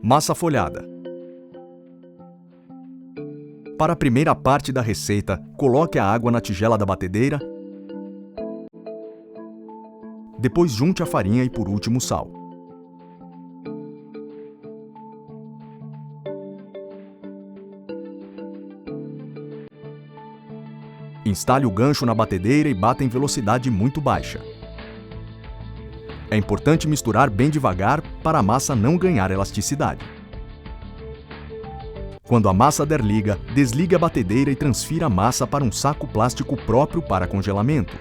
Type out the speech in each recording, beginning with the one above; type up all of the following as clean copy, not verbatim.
Massa folhada. Para a primeira parte da receita, coloque a água na tigela da batedeira, depois junte a farinha e, por último, o sal. Instale o gancho na batedeira e bata em velocidade muito baixa. É importante misturar bem devagar para a massa não ganhar elasticidade. Quando a massa der liga, desligue a batedeira e transfira a massa para um saco plástico próprio para congelamento.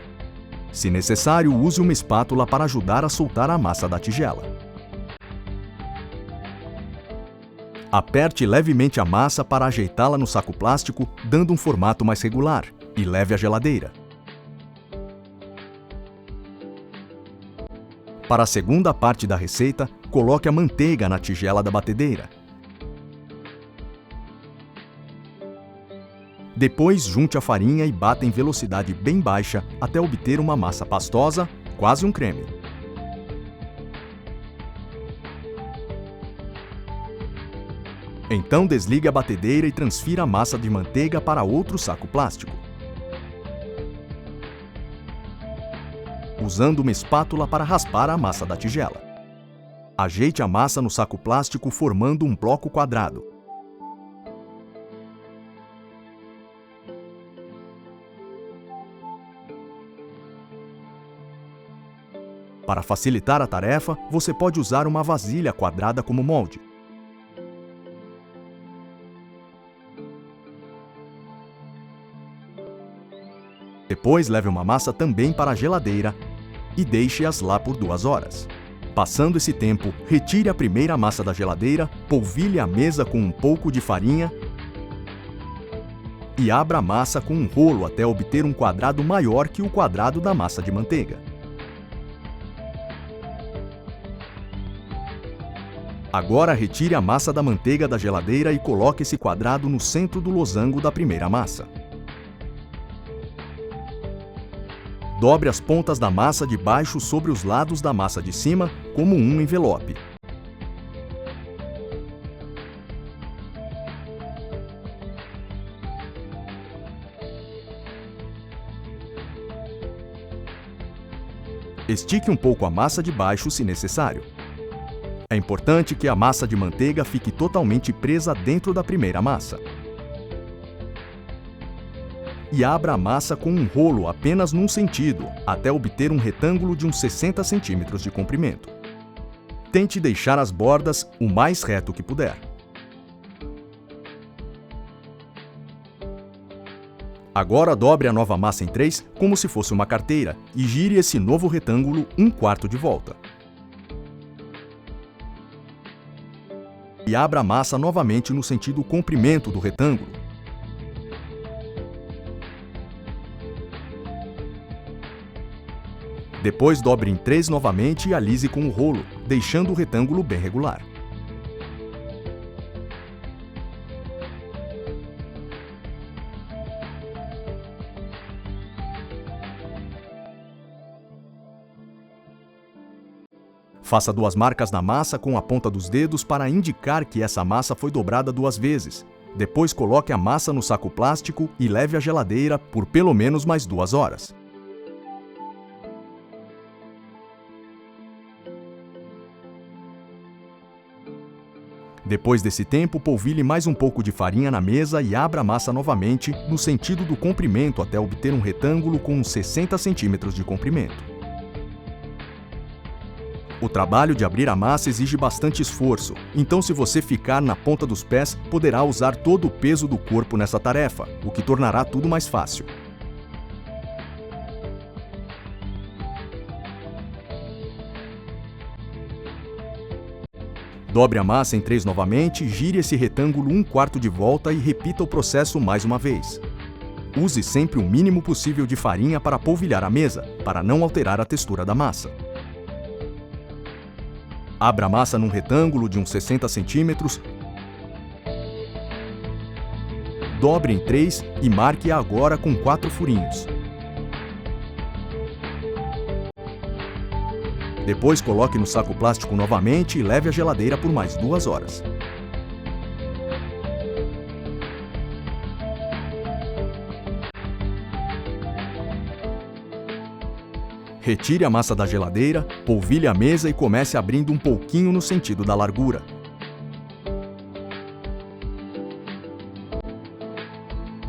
Se necessário, use uma espátula para ajudar a soltar a massa da tigela. Aperte levemente a massa para ajeitá-la no saco plástico, dando um formato mais regular, e leve à geladeira. Para a segunda parte da receita, coloque a manteiga na tigela da batedeira. Depois, junte a farinha e bata em velocidade bem baixa até obter uma massa pastosa, quase um creme. Então, desligue a batedeira e transfira a massa de manteiga para outro saco plástico. Usando uma espátula para raspar a massa da tigela. Ajeite a massa no saco plástico formando um bloco quadrado. Para facilitar a tarefa, você pode usar uma vasilha quadrada como molde. Depois, leve uma massa também para a geladeira e deixe-as lá por 2 horas. Passando esse tempo, retire a primeira massa da geladeira, polvilhe a mesa com um pouco de farinha e abra a massa com um rolo até obter um quadrado maior que o quadrado da massa de manteiga. Agora, retire a massa da manteiga da geladeira e coloque esse quadrado no centro do losango da primeira massa. Dobre as pontas da massa de baixo sobre os lados da massa de cima, como um envelope. Estique um pouco a massa de baixo se necessário. É importante que a massa de manteiga fique totalmente presa dentro da primeira massa. E abra a massa com um rolo apenas num sentido, até obter um retângulo de uns 60 centímetros de comprimento. Tente deixar as bordas o mais reto que puder. Agora dobre a nova massa em 3 como se fosse uma carteira e gire esse novo retângulo 1/4 de volta. E abra a massa novamente no sentido comprimento do retângulo. Depois dobre em 3 novamente e alise com o rolo, deixando o retângulo bem regular. Faça 2 marcas na massa com a ponta dos dedos para indicar que essa massa foi dobrada 2 vezes. Depois coloque a massa no saco plástico e leve à geladeira por pelo menos mais 2 horas. Depois desse tempo, polvilhe mais um pouco de farinha na mesa e abra a massa novamente no sentido do comprimento até obter um retângulo com uns 60 centímetros de comprimento. O trabalho de abrir a massa exige bastante esforço, então se você ficar na ponta dos pés, poderá usar todo o peso do corpo nessa tarefa, o que tornará tudo mais fácil. Dobre a massa em 3 novamente, gire esse retângulo 1/4 de volta e repita o processo mais uma vez. Use sempre o mínimo possível de farinha para polvilhar a mesa, para não alterar a textura da massa. Abra a massa num retângulo de uns 60 centímetros, dobre em 3 e marque-a agora com 4 furinhos. Depois coloque no saco plástico novamente e leve à geladeira por mais 2 horas. Retire a massa da geladeira, polvilhe a mesa e comece abrindo um pouquinho no sentido da largura.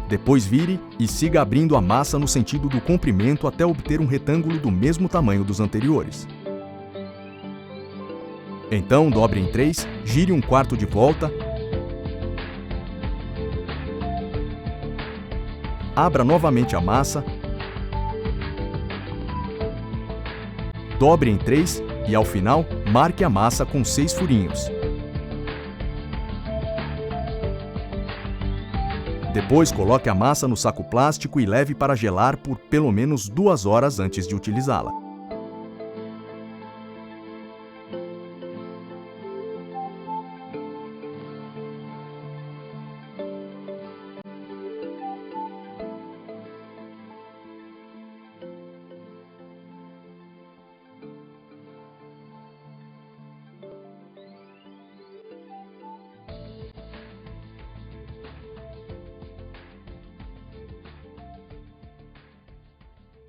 Depois vire e siga abrindo a massa no sentido do comprimento até obter um retângulo do mesmo tamanho dos anteriores. Então, dobre em 3, gire um quarto de volta, abra novamente a massa, dobre em 3 e, ao final, marque a massa com 6 furinhos. Depois, coloque a massa no saco plástico e leve para gelar por pelo menos 2 horas antes de utilizá-la.